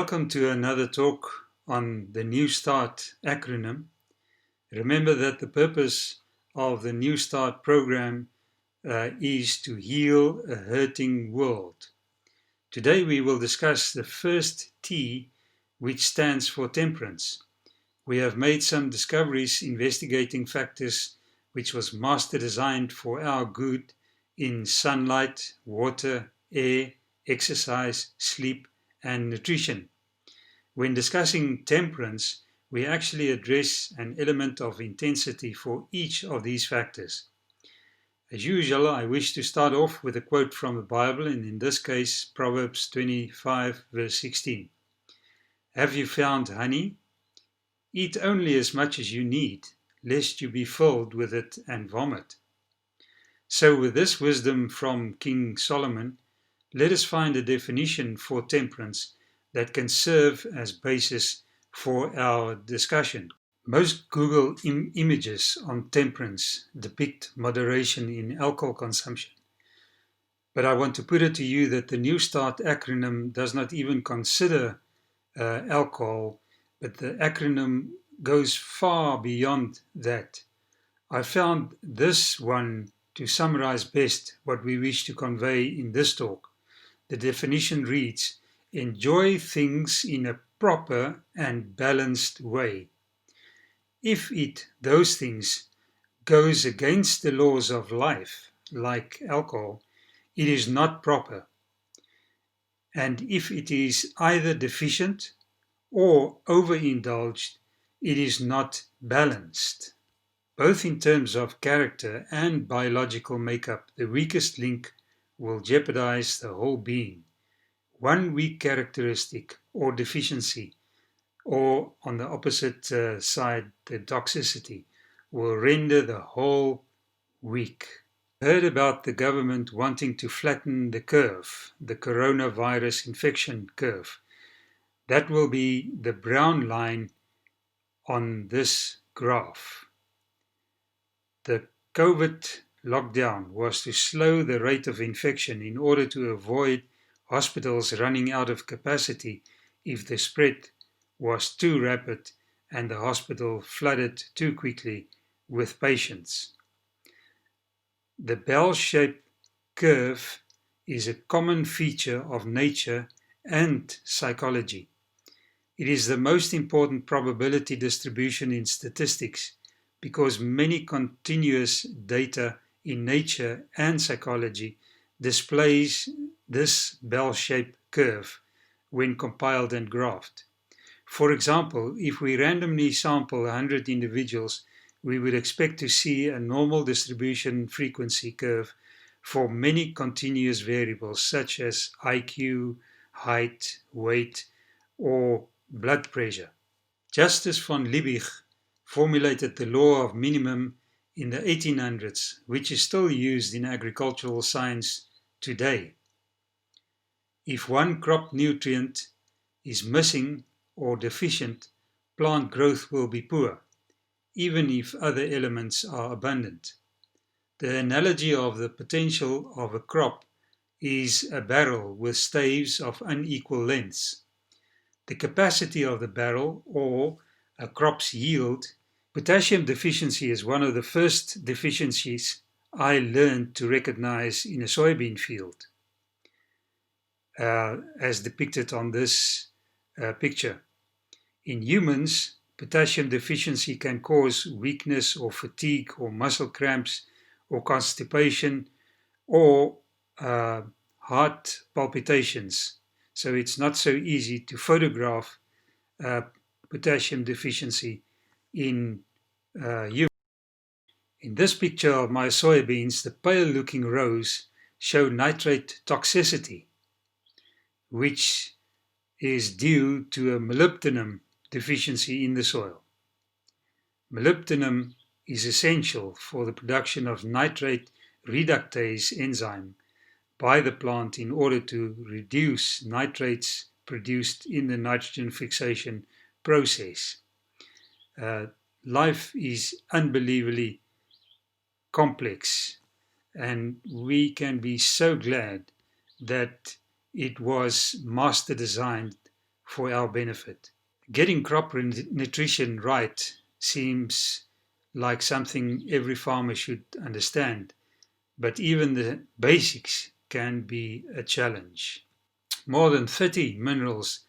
Welcome to another talk on the NEWSTART acronym. Remember that the purpose of the NEWSTART program is to heal a hurting world. Today we will discuss the first T, which stands for temperance. We have made some discoveries investigating factors which was master designed for our good in sunlight, water, air, exercise, sleep, and nutrition. When discussing temperance, we actually address an element of intensity for each of these factors. As usual, I wish to start off with a quote from the Bible, and in this case, Proverbs 25, verse 16. Have you found honey? Eat only as much as you need, lest you be filled with it and vomit. So with this wisdom from King Solomon, let us find a definition for temperance that can serve as basis for our discussion. Most Google images on temperance depict moderation in alcohol consumption. But I want to put it to you that the NEWSTART acronym does not even consider alcohol, but the acronym goes far beyond that. I found this one to summarize best what we wish to convey in this talk. The definition reads, enjoy things in a proper and balanced way. If those things, goes against the laws of life, like alcohol, it is not proper. And if it is either deficient or overindulged, it is not balanced. Both in terms of character and biological makeup, the weakest link will jeopardize the whole being. One weak characteristic or deficiency, or on the opposite side, the toxicity, will render the whole weak. I heard about the government wanting to flatten the curve, the coronavirus infection curve. That will be the brown line on this graph. The COVID lockdown was to slow the rate of infection in order to avoid hospitals running out of capacity if the spread was too rapid and the hospital flooded too quickly with patients. The bell-shaped curve is a common feature of nature and psychology. It is the most important probability distribution in statistics because many continuous data in nature and psychology displays this bell-shaped curve when compiled and graphed. For example, if we randomly sample 100 individuals, we would expect to see a normal distribution frequency curve for many continuous variables such as IQ, height, weight, or blood pressure. Justus von Liebig formulated the law of minimum in the 1800s, which is still used in agricultural science today. If one crop nutrient is missing or deficient, plant growth will be poor, even if other elements are abundant. The analogy of the potential of a crop is a barrel with staves of unequal lengths. The capacity of the barrel, or a crop's yield. Potassium deficiency is one of the first deficiencies I learned to recognize in a soybean field, as depicted on this picture. In humans, potassium deficiency can cause weakness or fatigue or muscle cramps or constipation or heart palpitations. So it's not so easy to photograph potassium deficiency in humans. In this picture of my soybeans, the pale-looking rows show nitrate toxicity, which is due to a molybdenum deficiency in the soil. Molybdenum is essential for the production of nitrate reductase enzyme by the plant in order to reduce nitrates produced in the nitrogen fixation process. Life is unbelievably complex, and we can be so glad that it was master designed for our benefit. Getting crop nutrition right seems like something every farmer should understand, but even the basics can be a challenge. More than 30 minerals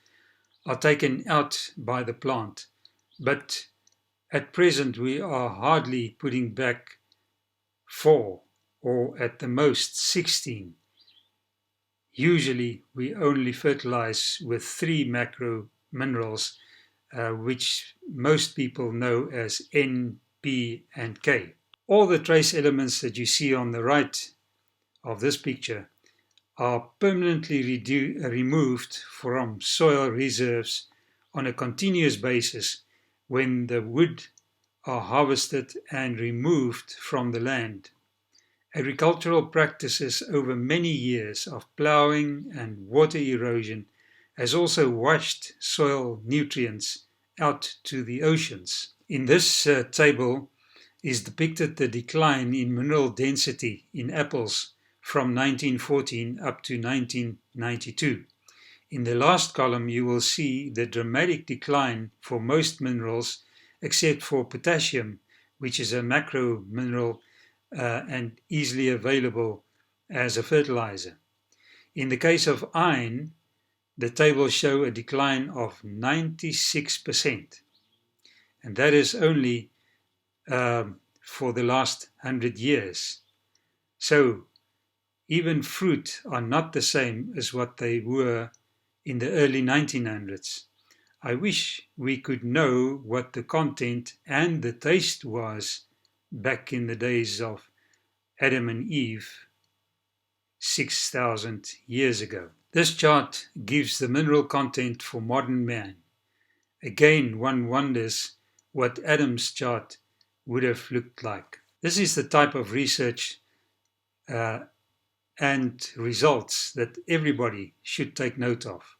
are taken out by the plant, but at present we are hardly putting back 4 or at the most 16. Usually we only fertilize with 3 macro minerals, which most people know as N, P and K. All the trace elements that you see on the right of this picture are permanently removed from soil reserves on a continuous basis when the wood are harvested and removed from the land. Agricultural practices over many years of ploughing and water erosion has also washed soil nutrients out to the oceans. In this table is depicted the decline in mineral density in apples from 1914 up to 1992. In the last column, you will see the dramatic decline for most minerals except for potassium, which is a macro mineral and easily available as a fertilizer. In the case of iron, the tables show a decline of 96%, and that is only for the last 100 years. So even fruit are not the same as what they were in the early 1900s. I wish we could know what the content and the taste was back in the days of Adam and Eve 6,000 years ago. This chart gives the mineral content for modern man. Again, one wonders what Adam's chart would have looked like. This is the type of research and results that everybody should take note of.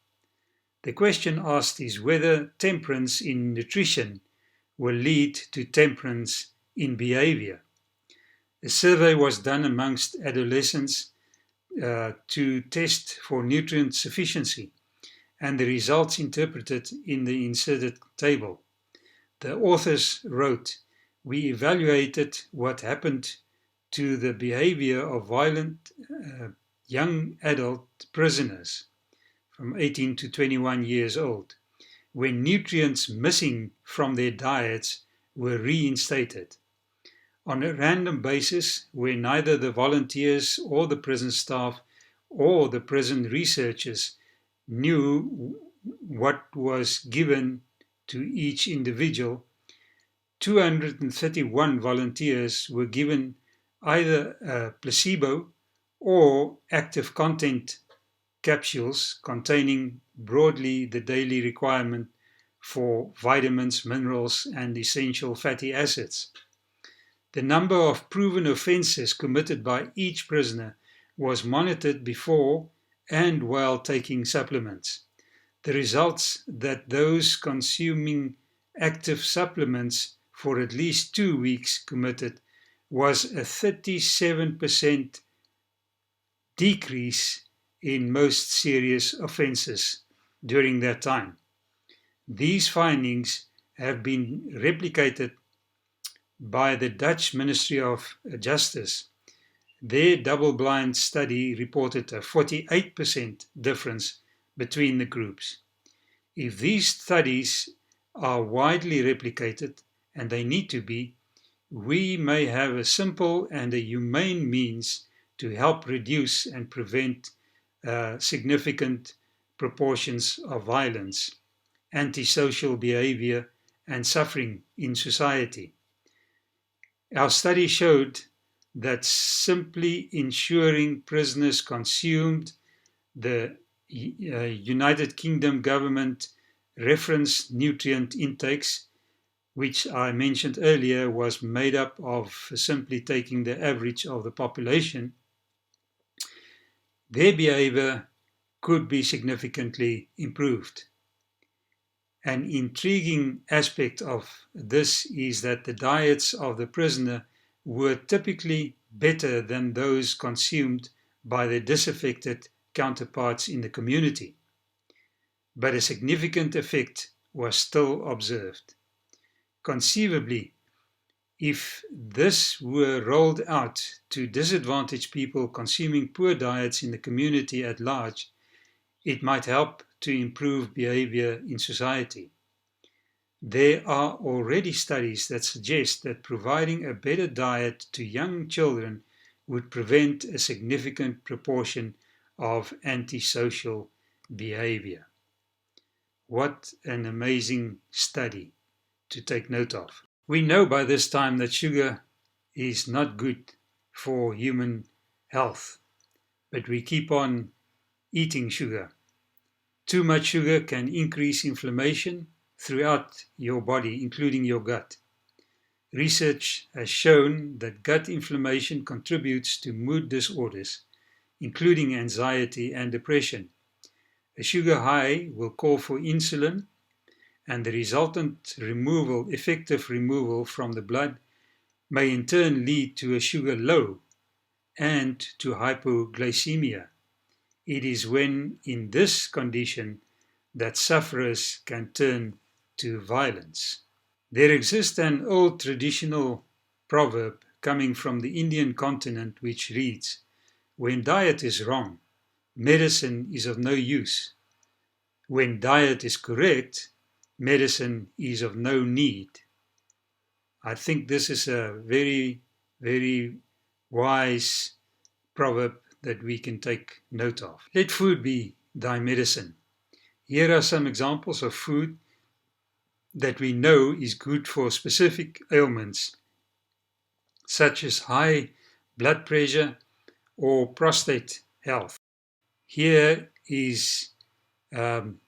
The question asked is whether temperance in nutrition will lead to temperance in behavior. A survey was done amongst adolescents to test for nutrient sufficiency, and the results interpreted in the inserted table. The authors wrote, "We evaluated what happened to the behavior of violent young adult prisoners from 18 to 21 years old when nutrients missing from their diets were reinstated. On a random basis, where neither the volunteers or the prison staff or the prison researchers knew what was given to each individual, 231 volunteers were given either a placebo or active content capsules containing broadly the daily requirement for vitamins, minerals, and essential fatty acids. The number of proven offences committed by each prisoner was monitored before and while taking supplements. The results that those consuming active supplements for at least 2 weeks committed was a 37% decrease in most serious offences during that time. These findings have been replicated by the Dutch Ministry of Justice. Their double-blind study reported a 48% difference between the groups. If these studies are widely replicated, and they need to be, we may have a simple and a humane means to help reduce and prevent significant proportions of violence, antisocial behavior, and suffering in society. Our study showed that simply ensuring prisoners consumed the United Kingdom government reference nutrient intakes, which I mentioned earlier was made up of simply taking the average of the population, their behavior could be significantly improved. An intriguing aspect of this is that the diets of the prisoner were typically better than those consumed by their disaffected counterparts in the community. but a significant effect was still observed. Conceivably, if this were rolled out to disadvantaged people consuming poor diets in the community at large, it might help to improve behavior in society. There are already studies that suggest that providing a better diet to young children would prevent a significant proportion of antisocial behavior. What an amazing study to take note of. We know by this time that sugar is not good for human health, but we keep on eating sugar. Too much sugar can increase inflammation throughout your body, including your gut. Research has shown that gut inflammation contributes to mood disorders, including anxiety and depression. A sugar high will call for insulin, and the resultant effective removal from the blood may in turn lead to a sugar low and to hypoglycemia. It is when in this condition that sufferers can turn to violence. There exists an old traditional proverb coming from the Indian continent which reads, "When diet is wrong, medicine is of no use. When diet is correct, medicine is of no need." I think this is a very, very wise proverb that we can take note of. Let food be thy medicine. Here are some examples of food that we know is good for specific ailments, such as high blood pressure or prostate health. Here is 2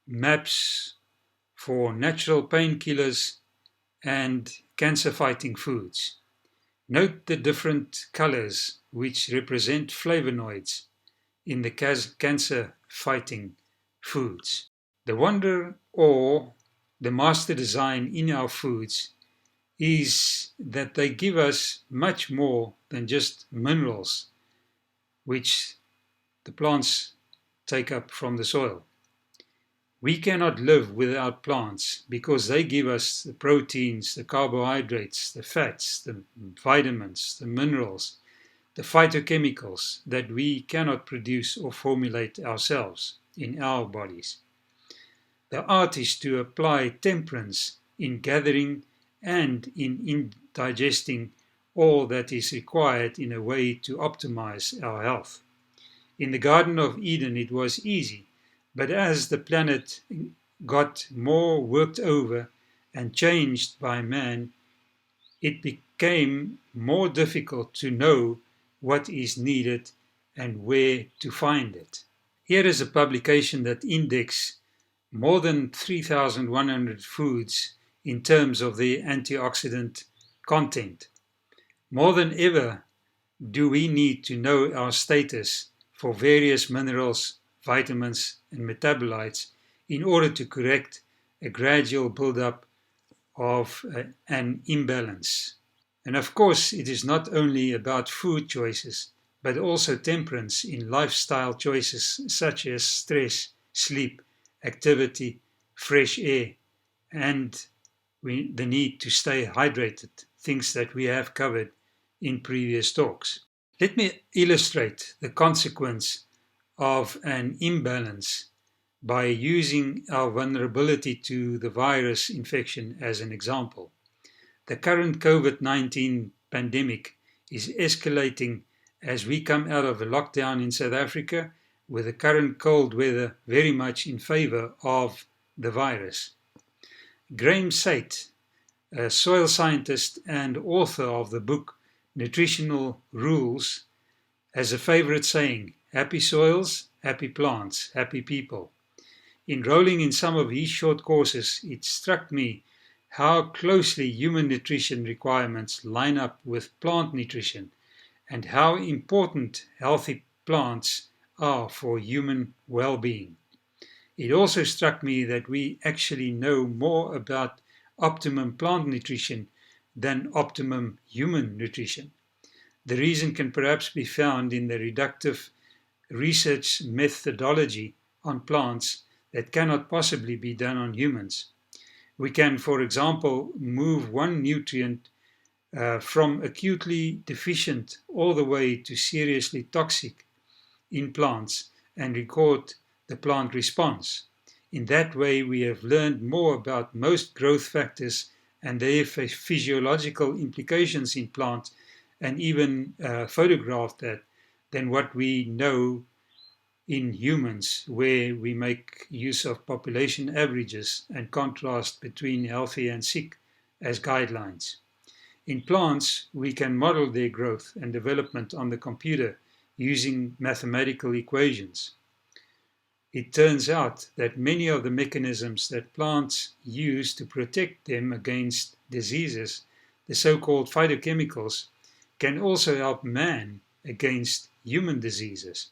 maps for natural painkillers and cancer-fighting foods. Note the different colors which represent flavonoids in the cancer-fighting foods. The wonder or the master design in our foods is that they give us much more than just minerals, which the plants take up from the soil. We cannot live without plants because they give us the proteins, the carbohydrates, the fats, the vitamins, the minerals, the phytochemicals that we cannot produce or formulate ourselves in our bodies. The art is to apply temperance in gathering and in digesting all that is required in a way to optimize our health. In the Garden of Eden it was easy, but as the planet got more worked over and changed by man, it became more difficult to know what is needed and where to find it. Here is a publication that indexes more than 3,100 foods in terms of their antioxidant content. More than ever do we need to know our status for various minerals, vitamins, and metabolites in order to correct a gradual buildup of an imbalance. And of course, it is not only about food choices, but also temperance in lifestyle choices such as stress, sleep, activity, fresh air, and the need to stay hydrated, things that we have covered in previous talks. Let me illustrate the consequence of an imbalance by using our vulnerability to the virus infection as an example. The current COVID-19 pandemic is escalating as we come out of a lockdown in South Africa, with the current cold weather very much in favor of the virus. Graham Sate, a soil scientist and author of the book Nutritional Rules, has a favorite saying, "Happy soils, happy plants, happy people." Enrolling in some of his short courses, it struck me how closely human nutrition requirements line up with plant nutrition and how important healthy plants are for human well-being. It also struck me that we actually know more about optimum plant nutrition than optimum human nutrition. The reason can perhaps be found in the reductive research methodology on plants that cannot possibly be done on humans. We can, for example, move one nutrient from acutely deficient all the way to seriously toxic in plants and record the plant response. In that way, we have learned more about most growth factors and their physiological implications in plants, and even photographed that, than what we know in humans, where we make use of population averages and contrast between healthy and sick as guidelines. In plants, we can model their growth and development on the computer using mathematical equations. It turns out that many of the mechanisms that plants use to protect them against diseases, the so-called phytochemicals, can also help man against human diseases.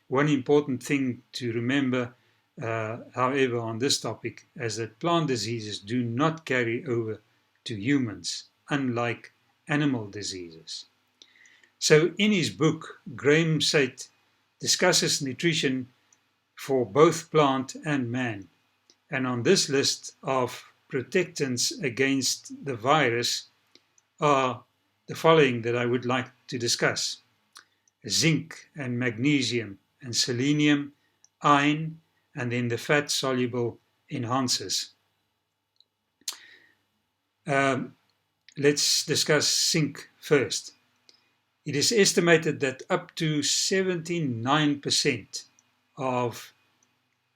One important thing to remember, however, on this topic is that plant diseases do not carry over to humans, unlike animal diseases. So in his book, Graham Sate discusses nutrition for both plant and man. And on this list of protectants against the virus are the following that I would like to discuss: zinc and magnesium and selenium, iron, and then the fat-soluble enhancers. Let's discuss zinc first. It is estimated that up to 79% of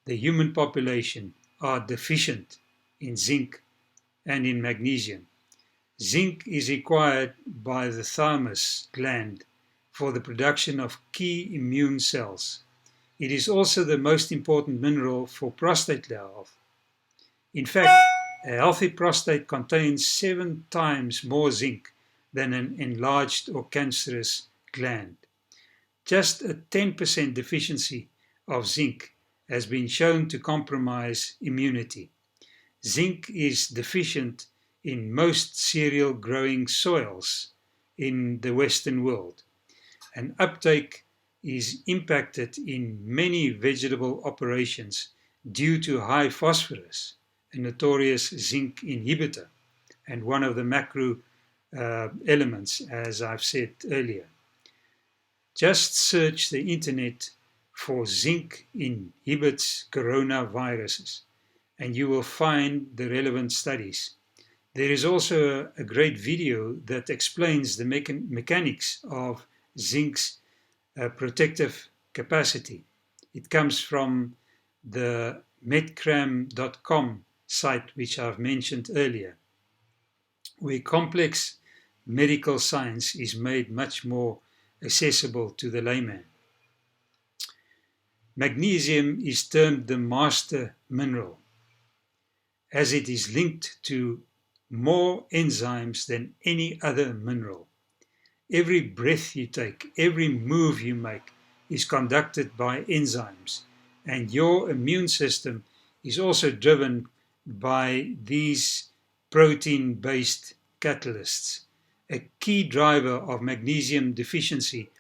the human population are deficient in zinc and in magnesium. Zinc is required by the thymus gland for the production of key immune cells. It is also the most important mineral for prostate health. In fact, a healthy prostate contains 7 times more zinc than an enlarged or cancerous gland. Just a 10% deficiency of zinc has been shown to compromise immunity. Zinc is deficient in most cereal growing soils in the Western world, and uptake is impacted in many vegetable operations due to high phosphorus, a notorious zinc inhibitor, and one of the macro elements, as I've said earlier. Just search the internet for zinc inhibits coronaviruses, and you will find the relevant studies. There is also a great video that explains the mechanics of zinc's protective capacity. It comes from the medcram.com site, which I've mentioned earlier, where complex medical science is made much more accessible to the layman. Magnesium is termed the master mineral, as it is linked to more enzymes than any other mineral. Every breath you take, every move you make is conducted by enzymes, and your immune system is also driven by these protein-based catalysts. A key driver of magnesium deficiency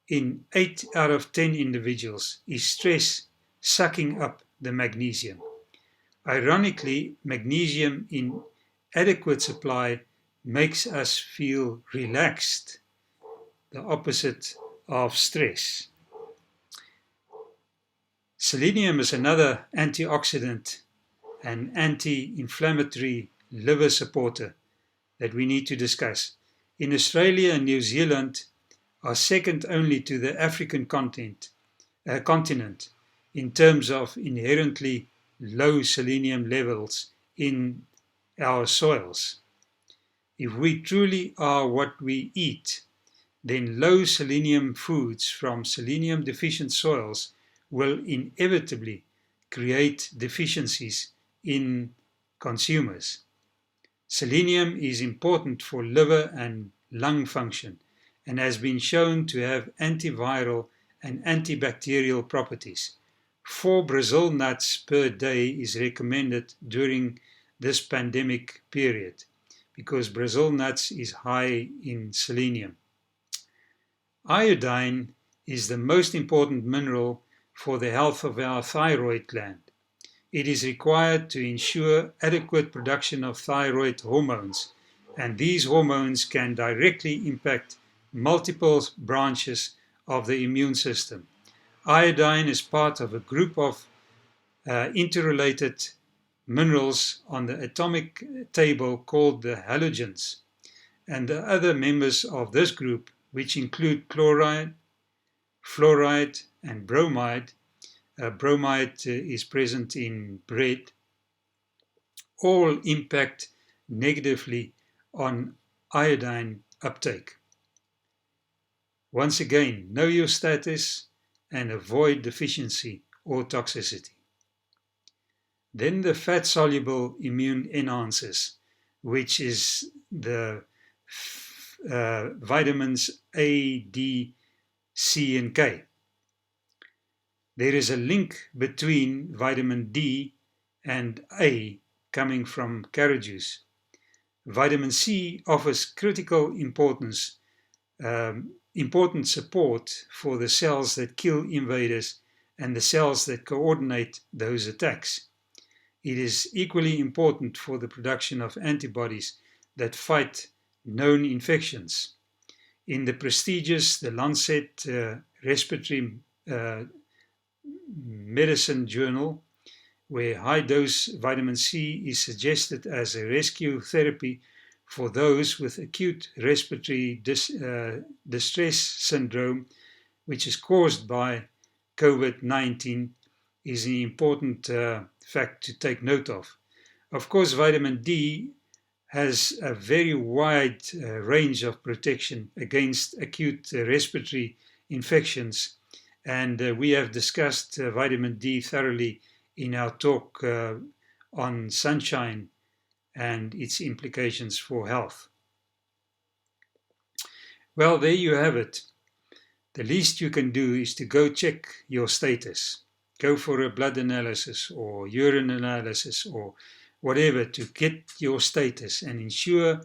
in 8 out of 10 individuals is stress sucking up the magnesium. Ironically, magnesium in adequate supply makes us feel relaxed, the opposite of stress. Selenium is another antioxidant and anti-inflammatory liver supporter that we need to discuss. In Australia and New Zealand are second only to the African continent in terms of inherently low selenium levels in our soils. If we truly are what we eat, then low selenium foods from selenium deficient soils will inevitably create deficiencies in consumers. Selenium is important for liver and lung function and has been shown to have antiviral and antibacterial properties. 4 Brazil nuts per day is recommended during this pandemic period because Brazil nuts is high in selenium. Iodine is the most important mineral for the health of our thyroid gland. It is required to ensure adequate production of thyroid hormones, and these hormones can directly impact multiple branches of the immune system. Iodine is part of a group of interrelated minerals on the atomic table called the halogens, and the other members of this group, which include chloride, fluoride, and bromide. Bromide is present in bread, all impact negatively on iodine uptake. Once again, know your status and avoid deficiency or toxicity. Then the fat-soluble immune enhancers, which is the vitamins A, D, C, and K. There is a link between vitamin D and A coming from carrot juice. Vitamin C offers critical important support for the cells that kill invaders and the cells that coordinate those attacks. It is equally important for the production of antibodies that fight known infections. In the prestigious The Lancet Respiratory Medicine Journal, where high-dose vitamin C is suggested as a rescue therapy for those with acute respiratory distress syndrome, which is caused by COVID-19, is an important fact to take note of. Of course, vitamin D has a very wide range of protection against acute respiratory infections, and we have discussed vitamin D thoroughly in our talk on sunshine and its implications for health. Well, there you have it. The least you can do is to go check your status. Go for a blood analysis or urine analysis or whatever to get your status and ensure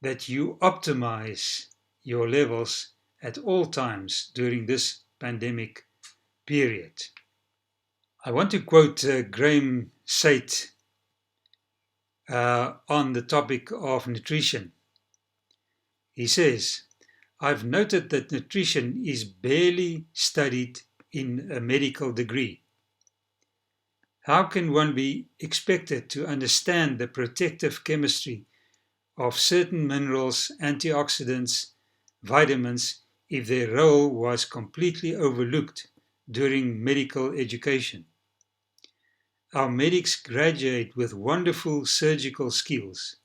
that you optimize your levels at all times during this pandemic period. I want to quote Graham Sate on the topic of nutrition. He says, "I've noted that nutrition is barely studied in a medical degree. How can one be expected to understand the protective chemistry of certain minerals, antioxidants, vitamins, if their role was completely overlooked during medical education? Our medics graduate with wonderful surgical skills.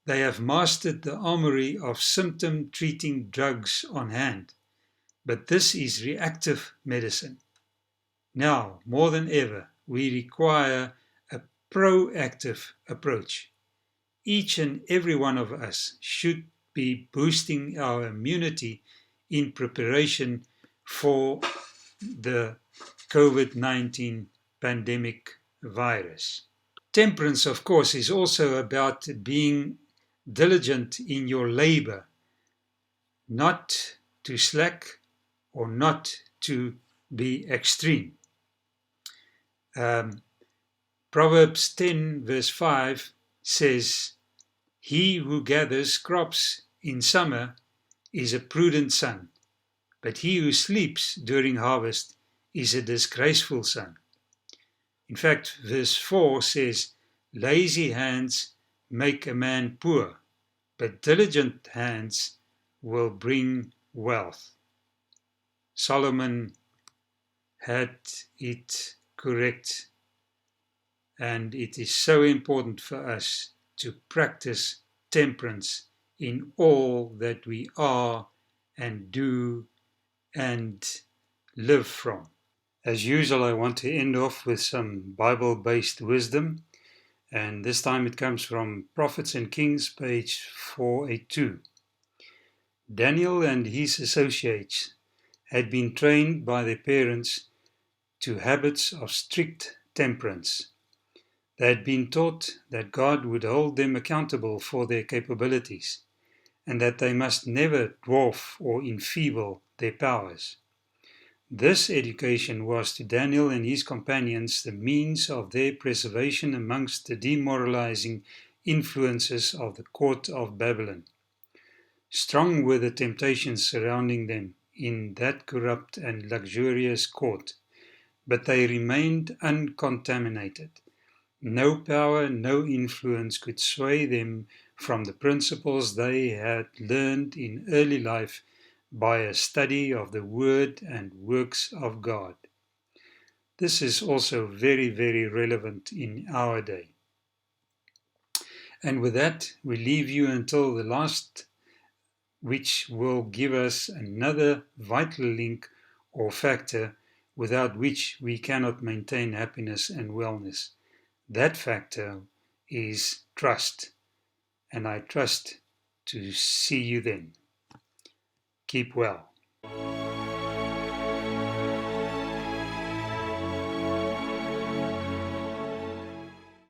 They have mastered the armory of symptom-treating drugs on hand, but this is reactive medicine. Now, more than ever, we require a proactive approach. Each and every one of us should be boosting our immunity in preparation for the COVID-19 pandemic virus." Temperance, of course, is also about being diligent in your labor, not to slack or not to be extreme. Proverbs 10 verse 5 says, "He who gathers crops in summer is a prudent son, but he who sleeps during harvest is a disgraceful son." In fact, verse 4 says, "Lazy hands make a man poor, but diligent hands will bring wealth." Solomon had it correct, and it is so important for us to practice temperance in all that we are and do and live from. As usual, I want to end off with some Bible-based wisdom, and this time it comes from Prophets and Kings, page 482. Daniel and his associates had been trained by their parents to habits of strict temperance. They had been taught that God would hold them accountable for their capabilities, and that they must never dwarf or enfeeble their powers. This education was to Daniel and his companions the means of their preservation amongst the demoralizing influences of the court of Babylon. Strong were the temptations surrounding them in that corrupt and luxurious court, but they remained uncontaminated. No power, no influence could sway them from the principles they had learned in early life by a study of the Word and works of God. This is also very, very relevant in our day. And with that, we leave you until the last, which will give us another vital link or factor without which we cannot maintain happiness and wellness. That factor is trust, and I trust to see you then. Keep well.